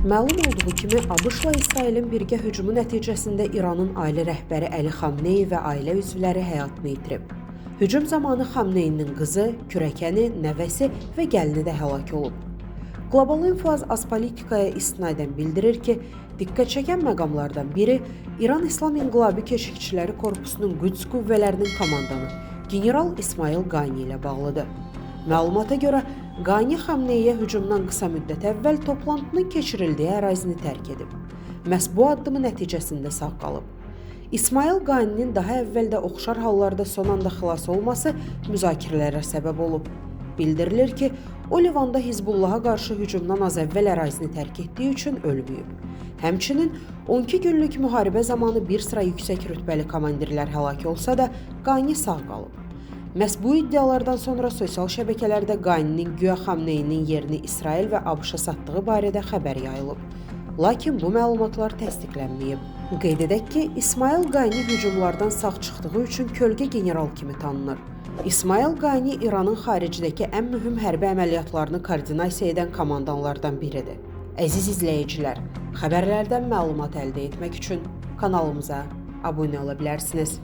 Məlum olduğu kimi, ABŞ-la İsrailin birgə hücumu nəticəsində İranın ailə rəhbəri Əli Xamneyi və ailə üzvləri həyatını itirib. Hücum zamanı Xamneyinin qızı, kürəkəni, nəvəsi və gəlini də həlak olub. Qlobal İnfo Aspolitikaya istinadən bildirir ki, diqqət çəkən məqamlardan biri İran İslam İnqilabı Keşikçiləri Korpusunun Qüds qüvvələrinin komandanı General İsmail Qani ilə bağlıdır. Məlumata görə, Qani Xamneyiyə hücumdan qısa müddət əvvəl toplantının keçirildiyi ərazini tərk edib. Məhz bu addımı nəticəsində sağ qalıb. İsmail Qaninin daha əvvəl də oxşar hallarda son anda xilas olması müzakirələrə səbəb olub. Bildirilir ki, o Livanda Hizbullaha qarşı hücumdan az əvvəl ərazini tərk etdiyi üçün ölməyib. Həmçinin 12 günlük müharibə zamanı bir sıra yüksək rütbəli komandirlər həlak olsa da, Qani sağ qalıb. Məhz bu iddialardan sonra sosial şəbəkələrdə Qaninin güya Xamneyinin yerini İsrail və ABŞ-a satdığı barədə xəbər yayılıb. Lakin bu məlumatlar təsdiqlənməyib. Qeyd edək ki, İsmail Qani hücumlardan sağ çıxdığı üçün kölgə general kimi tanınır. İsmail Qani İranın xaricdəki ən mühüm hərbi əməliyyatlarını koordinasiya edən komandanlardan biridir. Əziz izləyicilər, xəbərlərdən məlumat əldə etmək üçün kanalımıza abunə ola bilərsiniz.